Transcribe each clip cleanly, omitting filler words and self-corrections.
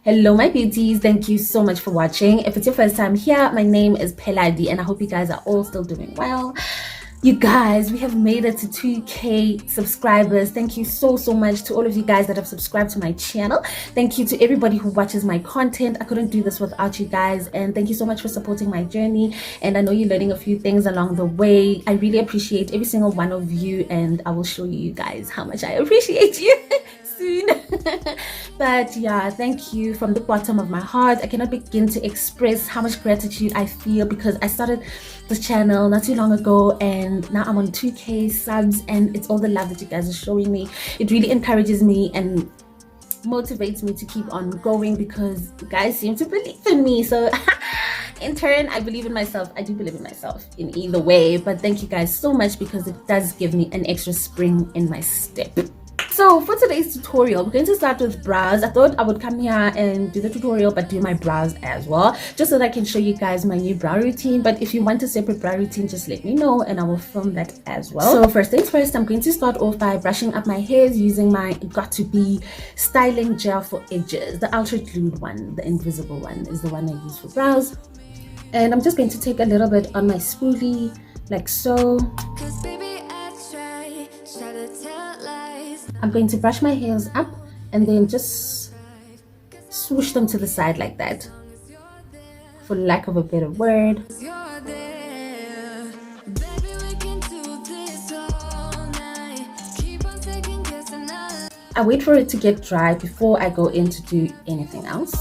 Hello my beauties, thank you so much for watching. If it's your first time here, my name is Peladi and I hope you guys are all still doing well. You guys, we have made it to 2K subscribers. Thank you so much to all of you guys that have subscribed to my channel. Thank you to everybody who watches my content. I couldn't do this without you guys, and thank you so much for supporting my journey. And I know you're learning a few things along the way. I really appreciate every single one of you, and I will show you guys how much I appreciate you soon. But yeah, thank you from the bottom of my heart. I cannot begin to express how much gratitude I feel because I started this channel not too long ago and now I'm on 2K subs, and it's all the love that you guys are showing me. It really encourages me and motivates me to keep on going because you guys seem to believe in me. So in turn, I believe in myself. I do believe in myself in either way, but thank you guys so much because it does give me an extra spring in my step. So for today's tutorial, we're going to start with brows. I thought I would come here and do the tutorial but do my brows as well, just so that I can show you guys my new brow routine. But if you want a separate brow routine, just let me know and I will film that as well. So first things first, I'm going to start off by brushing up my hairs using my Got To Be styling gel for edges. The ultra glued one, the invisible one, is the one I use for brows. And I'm just going to take a little bit on my spoolie like so. I'm going to brush my hairs up and then just swoosh them to the side like that, for lack of a better word. I wait for it to get dry before I go in to do anything else.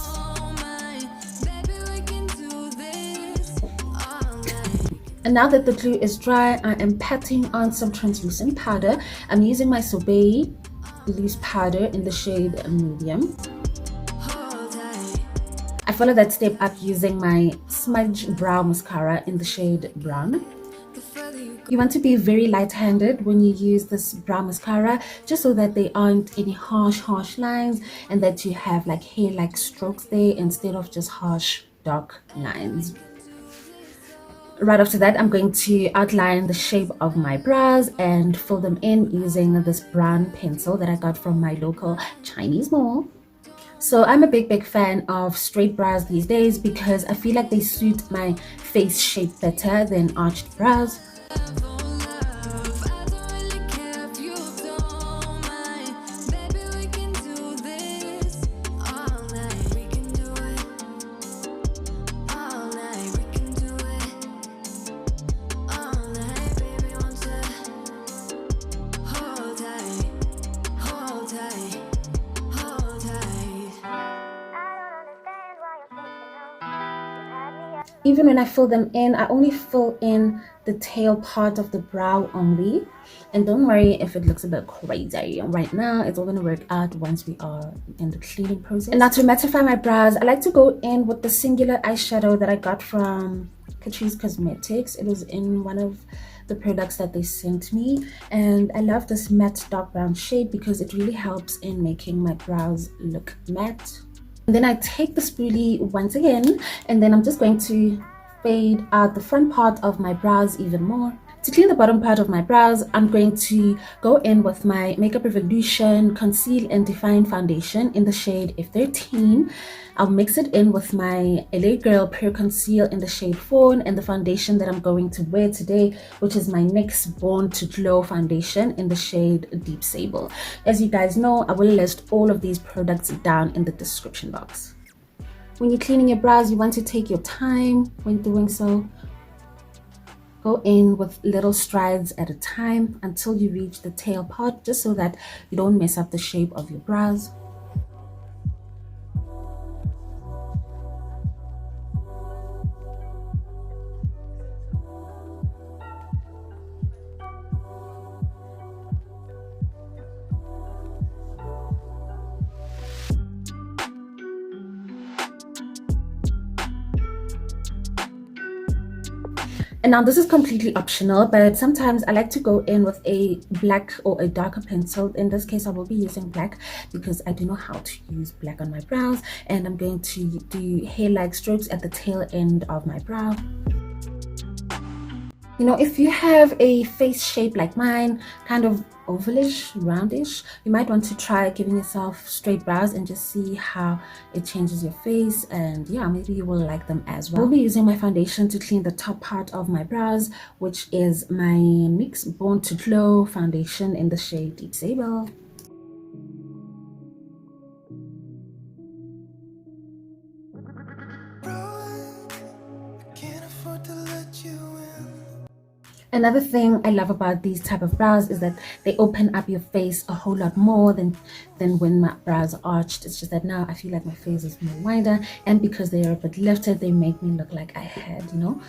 And now that the glue is dry, I am patting on some translucent powder. I'm using my sorbet loose powder in the shade medium. I follow that step up using my smudge brow mascara in the shade brown. You want to be very light-handed when you use this brow mascara, just so that there aren't any harsh lines and that you have like hair-like strokes there instead of just harsh dark lines. Right after that, I'm going to outline the shape of my brows and fill them in using this brown pencil that I got from my local Chinese mall. So I'm a big fan of straight brows these days because I feel like they suit my face shape better than arched brows. Even when I fill them in, I only fill in the tail part of the brow only. And don't worry if it looks a bit crazy. Right now, it's all going to work out once we are in the cleaning process. And now to mattify my brows, I like to go in with the singular eyeshadow that I got from Catrice Cosmetics. It was in one of the products that they sent me. And I love this matte dark brown shade because it really helps in making my brows look matte. And then I take the spoolie once again, and then I'm just going to fade out the front part of my brows even more. To clean the bottom part of my brows, I'm going to go in with my Makeup Revolution Conceal and Define Foundation in the shade F13. I'll mix it in with my LA Girl Pure Conceal in the shade Fawn and the foundation that I'm going to wear today, which is my NYX Born to Glow foundation in the shade Deep Sable. As you guys know, I will list all of these products down in the description box. When you're cleaning your brows, you want to take your time when doing so. Go in with little strides at a time until you reach the tail part, just so that you don't mess up the shape of your brows. And now this is completely optional, but sometimes I like to go in with a black or a darker pencil. In this case, I will be using black because I do know how to use black on my brows, and I'm going to do hair-like strokes at the tail end of my brow. You know, if you have a face shape like mine, kind of ovalish, roundish, you might want to try giving yourself straight brows and just see how it changes your face. And yeah, maybe you will like them as well. I'll be using my foundation to clean the top part of my brows, which is my NYX Born to Glow foundation in the shade Deep Sable. Another thing I love about these type of brows is that they open up your face a whole lot more than when my brows are arched. It's just that now I feel like my face is more wider, and because they are a bit lifted, they make me look like I had, you know,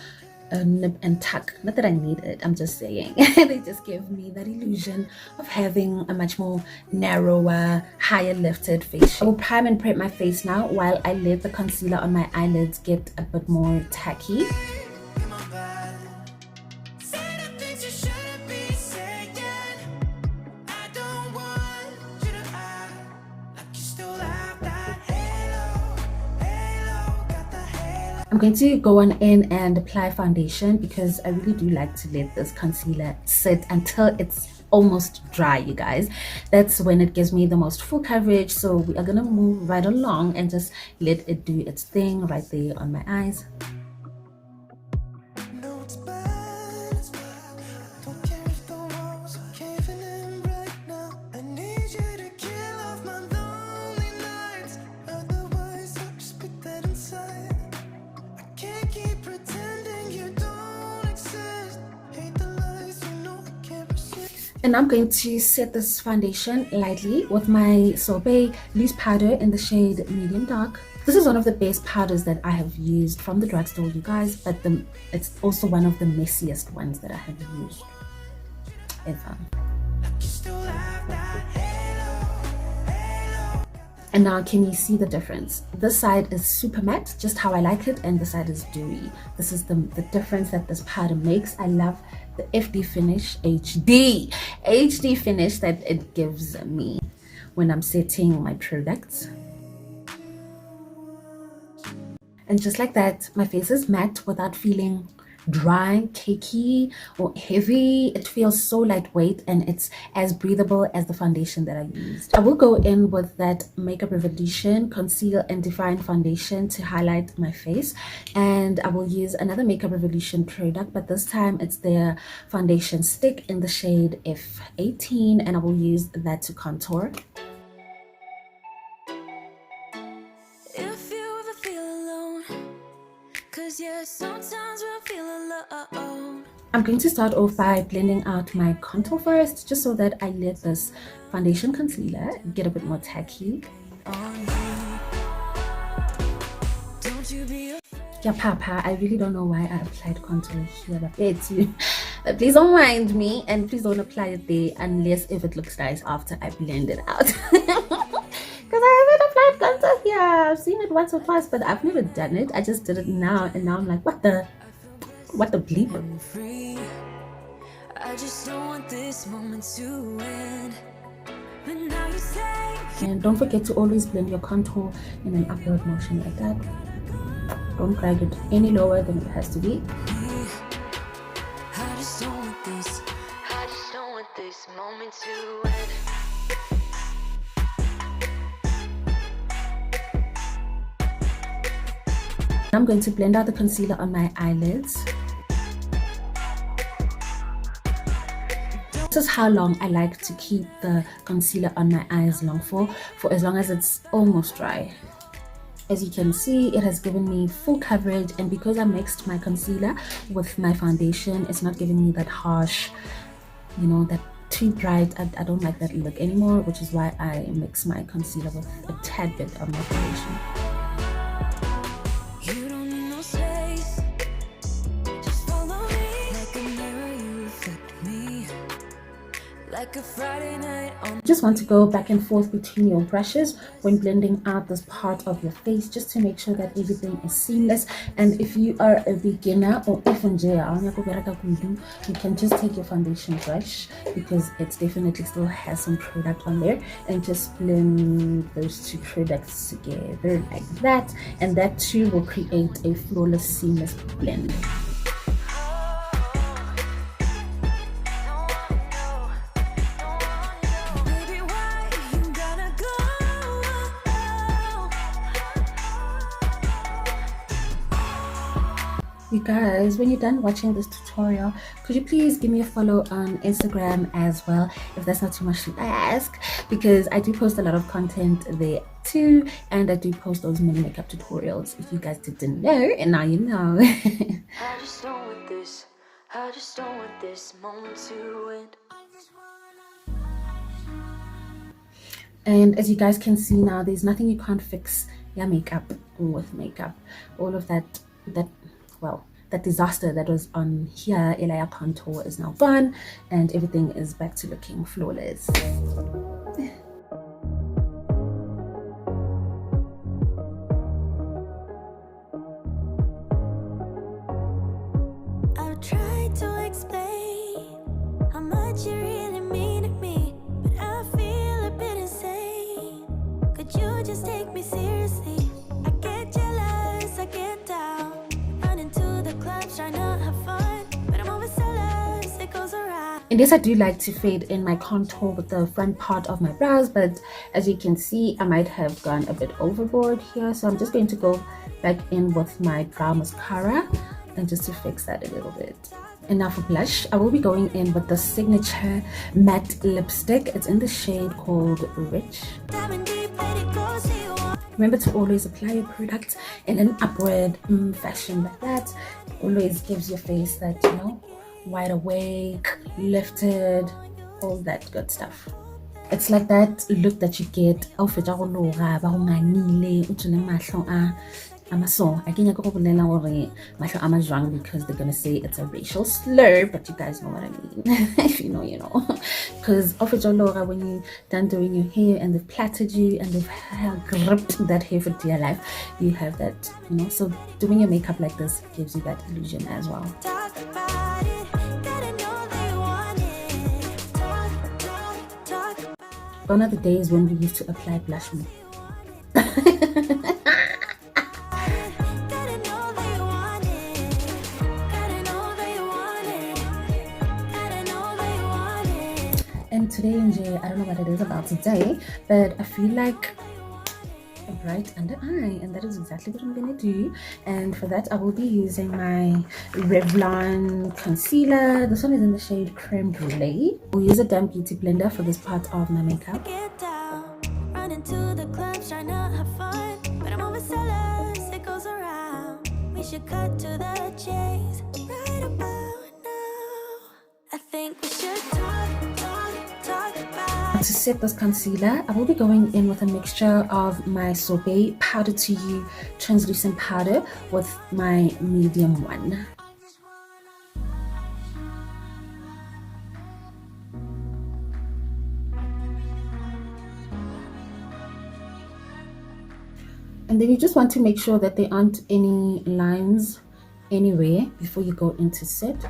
a nip and tuck. Not that I need it, I'm just saying. They just give me that illusion of having a much more narrower, higher lifted face shape. I will prime and prep my face now while I let the concealer on my eyelids get a bit more tacky. I'm going to go on in and apply foundation because I really do like to let this concealer sit until it's almost dry, you guys. That's when it gives me the most full coverage. So we are gonna move right along and just let it do its thing right there on my eyes. And I'm going to set this foundation lightly with my sorbet loose powder in the shade medium dark. This is one of the best powders that I have used from the drugstore, you guys, but it's also one of the messiest ones that I have used ever. And now can you see the difference? This side is super matte, just how I like it, and the side is dewy. This is the difference that this powder makes. I love the FD finish, HD finish that it gives me when I'm setting my products. And just like that, my face is matte without feeling dry, cakey, or heavy. It feels so lightweight and it's as breathable as the foundation that I used. I will go in with that Makeup Revolution Conceal and Define foundation to highlight my face, and I will use another Makeup Revolution product, but this time it's their foundation stick in the shade F18, and I will use that to contour. Yeah, sometimes we'll feel alone. I'm going to start off by blending out my contour first, just so that I let this foundation concealer get a bit more tacky. Yeah, Papa, I really don't know why I applied contour here, but please don't mind me, and please don't apply it there unless if it looks nice after I blend it out. Because I haven't applied contour here. I've seen it once or twice, but I've never done it. I just did it now, and now I'm like, what the bleep? I just don't want this moment to end. But now you say. And don't forget to always blend your contour in an upward motion like that. Don't drag it any lower than it has to be. I just don't want this. I just don't want this moment to end. I'm going to blend out the concealer on my eyelids. This is how long I like to keep the concealer on my eyes long for as long as it's almost dry. As you can see, it has given me full coverage, and because I mixed my concealer with my foundation, it's not giving me that harsh, you know, that too bright. I don't like that look anymore, which is why I mix my concealer with a tad bit of my foundation. Like a Friday night on. Just want to go back and forth between your brushes when blending out this part of your face, just to make sure that everything is seamless. And if you are a beginner, or even you can just take your foundation brush, because it definitely still has some product on there, and just blend those two products together like that, and that too will create a flawless, seamless blend. You guys, when you're done watching this tutorial, could you please give me a follow on Instagram as well, if that's not too much to ask, because I do post a lot of content there too, and I do post those mini makeup tutorials. If you guys didn't know, and now you know. I just don't want this. I just don't want this moment to end. And as you guys can see now, there's nothing you can't fix your makeup with makeup. All of that disaster that was on here, layer contour, is now gone, and everything is back to looking flawless. I've tried to explain how much you really mean to me, but I feel a bit insane. Could you just take me seriously? I get jealous, I get down, run into the clubs, trying to have fun, but I'm overzealous, it goes around. And yes, I do like to fade in my contour with the front part of my brows, but as you can see, I might have gone a bit overboard here, so I'm just going to go back in with my brow mascara and just to fix that a little bit. And now for blush, I will be going in with the signature matte lipstick. It's in the shade called Rich. Remember to always apply your product in an upward fashion like that. It always gives your face that, you know, wide awake, lifted, all that good stuff. It's like that look that you get I can't go because they're gonna say it's a racial slur, but you guys know what I mean. If you know, you know. Because when you're done doing your hair and they've plaited you and they've gripped that hair for dear life, you have that, you know. So doing your makeup like this gives you that illusion as well. Gone are the days when we used to apply blush more. And today in J, I don't know what it is about today, but I feel like a bright under eye, and that is exactly what I'm gonna do. And for that, I will be using my Revlon concealer. This one is in the shade Crème Brûlée. We'll use a damp beauty blender for this part of my makeup. Get down, run into the clubs, trying to have fun, but I'm overzealous, it goes around. We should cut to the chase right about now. I think we should talk about. To set this concealer, I will be going in with a mixture of my sorbet powder to you translucent powder with my medium one. And then you just want to make sure that there aren't any lines anywhere before you go into set.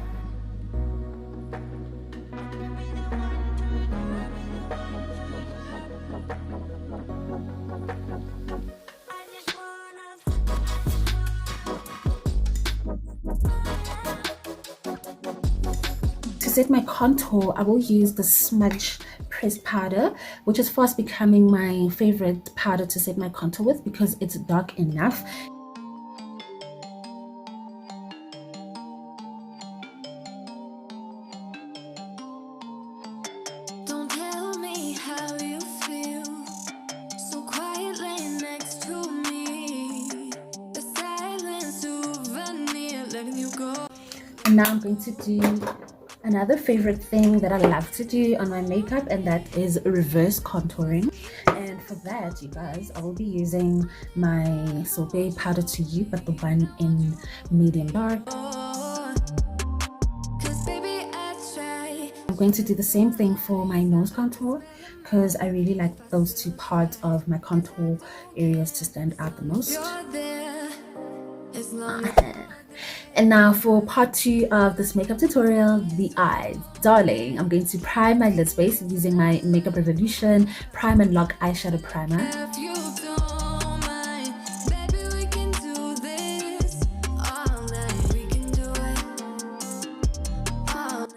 To set my contour, I will use the smudge pressed powder, which is fast becoming my favorite powder to set my contour with because it's dark enough. Don't tell me how you feel, so quietly next to me, the silence souvenir letting you go. And now I'm going to do another favorite thing that I love to do on my makeup, and that is reverse contouring. And for that, you guys, I will be using my sorbet powder to you, but the one in medium dark. I'm going to do the same thing for my nose contour because I really like those two parts of my contour areas to stand out the most. And now for part 2 of this makeup tutorial, the eyes. Darling, I'm going to prime my lid space using my Makeup Revolution Prime and Lock Eyeshadow Primer.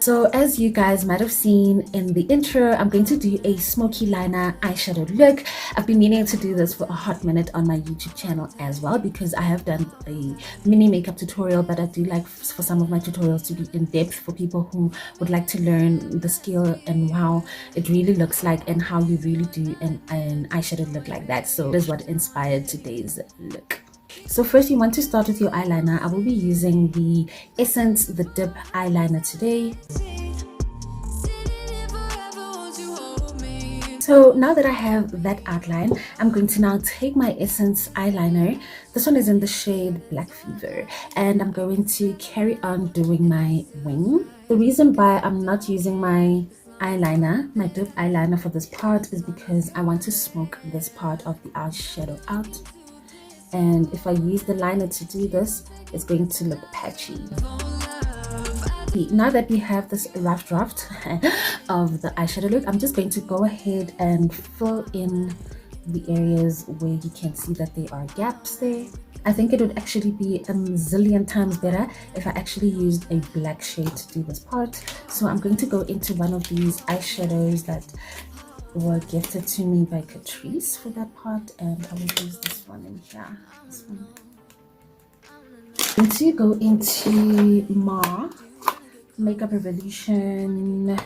So as you guys might have seen in the intro, I'm going to do a smoky liner eyeshadow look. I've been meaning to do this for a hot minute on my YouTube channel as well, because I have done a mini makeup tutorial, but I do like for some of my tutorials to be in depth for people who would like to learn the skill and how it really looks like and how you really do an eyeshadow look like that. So that is what inspired today's look. So first you want to start with your eyeliner. I will be using the Essence The Dip eyeliner today. So now that I have that outline, I'm going to now take my Essence eyeliner. This one is in the shade Black Fever, and I'm going to carry on doing my wing. The reason why I'm not using my eyeliner, my dip eyeliner for this part, is because I want to smoke this part of the eyeshadow out. And if I use the liner to do this, it's going to look patchy. Now that we have this rough draft of the eyeshadow look, I'm just going to go ahead and fill in the areas where you can see that there are gaps there. I think it would actually be a zillion times better if I actually used a black shade to do this part. So I'm going to go into one of these eyeshadows that were gifted to me by Catrice for that part, and I will use this one in here. This one. I'm going to go into Makeup Revolution.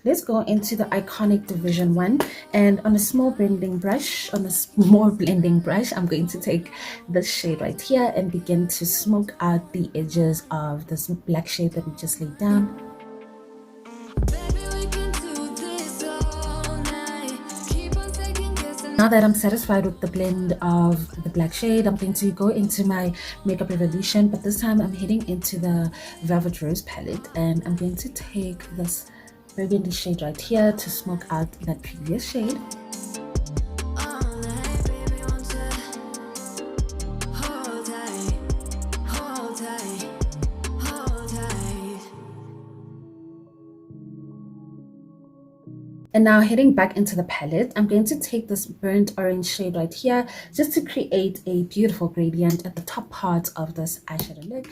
Let's go into the Iconic Division 1, and on a small blending brush, I'm going to take this shade right here and begin to smoke out the edges of this black shade that we just laid down. Now that I'm satisfied with the blend of the black shade, I'm going to go into my Makeup Revolution, but this time I'm heading into the Velvet Rose palette, and I'm going to take this burgundy shade right here to smoke out that previous shade. And now heading back into the palette, I'm going to take this burnt orange shade right here just to create a beautiful gradient at the top part of this eyeshadow look.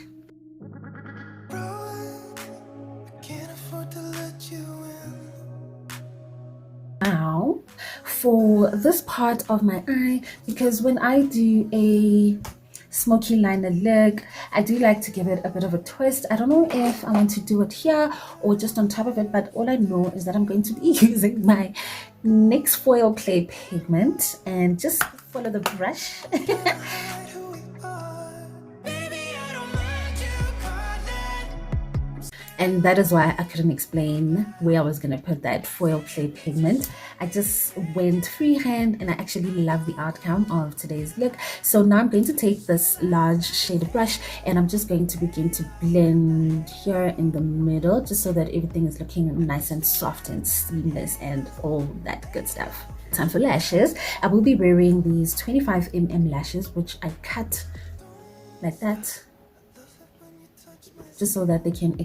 Now for this part of my eye, because when I do a smoky liner look, I do like to give it a bit of a twist. I don't know if I want to do it here or just on top of it, but all I know is that I'm going to be using my NYX foil clay pigment and just follow the brush. And that is why I couldn't explain where I was going to put that foil clay pigment. I just went freehand, and I actually love the outcome of today's look. So now I'm going to take this large shade brush, and I'm just going to begin to blend here in the middle, just so that everything is looking nice and soft and seamless and all that good stuff. Time for lashes. I will be wearing these 25mm lashes, which I cut like that, just so that they can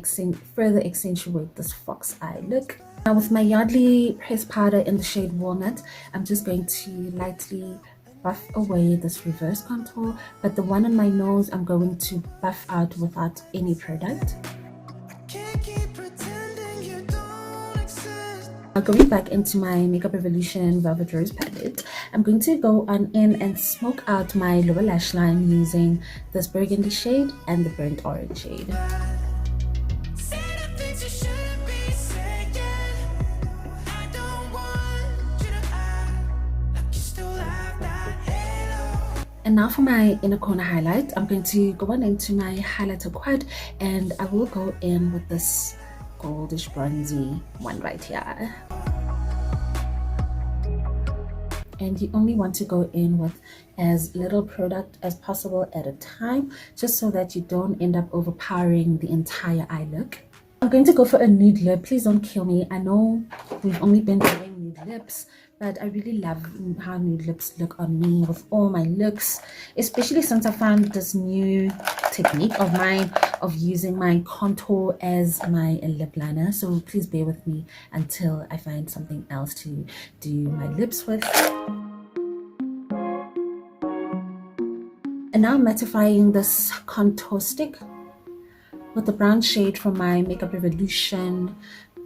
further accentuate this fox eye look. Now with my Yardley pressed powder in the shade Walnut, I'm just going to lightly buff away this reverse contour, but the one on my nose I'm going to buff out without any product. Now going back into my Makeup Revolution Velvet Rose palette, I'm going to go on in and smoke out my lower lash line using this burgundy shade and the burnt orange shade. And now for my inner corner highlight, I'm going to go on into my highlighter quad, and I will go in with this goldish bronzy one right here. And you only want to go in with as little product as possible at a time, just so that you don't end up overpowering the entire eye look. I'm going to go for a nude lip. Please don't kill me. I know we've only been doing nude lips, but I really love how nude lips look on me with all my looks, especially since I found this new technique of mine of using my contour as my lip liner. So please bear with me until I find something else to do my lips with. And now I'm mattifying this contour stick with the brown shade from my Makeup Revolution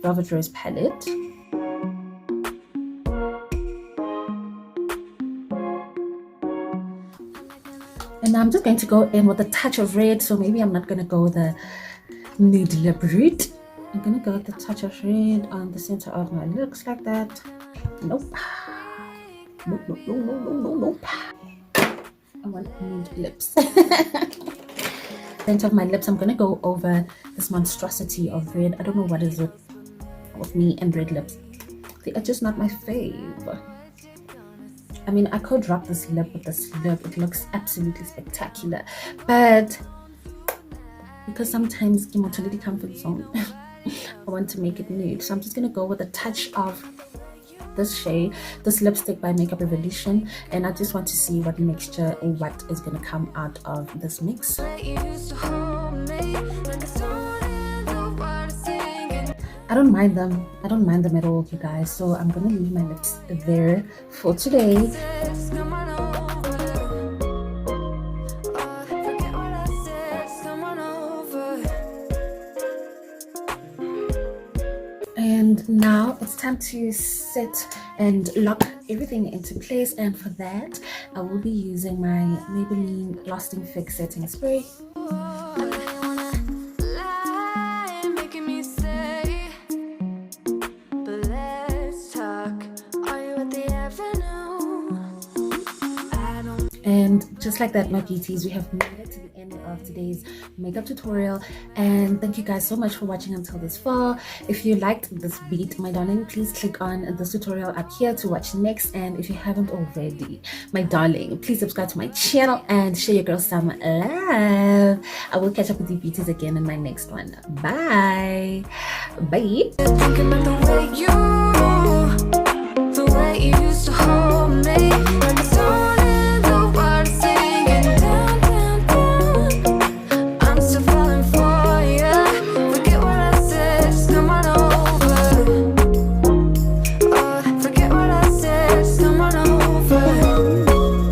Velvet Rose palette. And now I'm just going to go in with a touch of red, so maybe I'm not going to go the nude lip route. I'm going to go with a touch of red on the center of my lips like that. Nope. Nope, nope, no, no, no, no, nope. I want nude lips. Center of my lips, I'm going to go over this monstrosity of red. I don't know what is it with me and red lips. They are just not my fave. I mean, I could drop this lip with this lip. It looks absolutely spectacular. But because sometimes chemotherapy comfort zone, I want to make it nude. So I'm just going to go with a touch of this shade, this lipstick by Makeup Revolution. And I just want to see what mixture or what is going to come out of this mix. I don't mind them. I don't mind them at all, you guys. So I'm gonna leave my lips there for today. And now it's time to sit and lock everything into place. And for that, I will be using my Maybelline Lasting Fix Setting Spray. And just like that, my beauties, we have made it to the end of today's makeup tutorial. And thank you guys so much for watching until this far. If you liked this beat, my darling, please click on this tutorial up here to watch next. And if you haven't already, my darling, please subscribe to my channel and show your girl some love. I will catch up with you beauties again in my next one. Bye. Bye.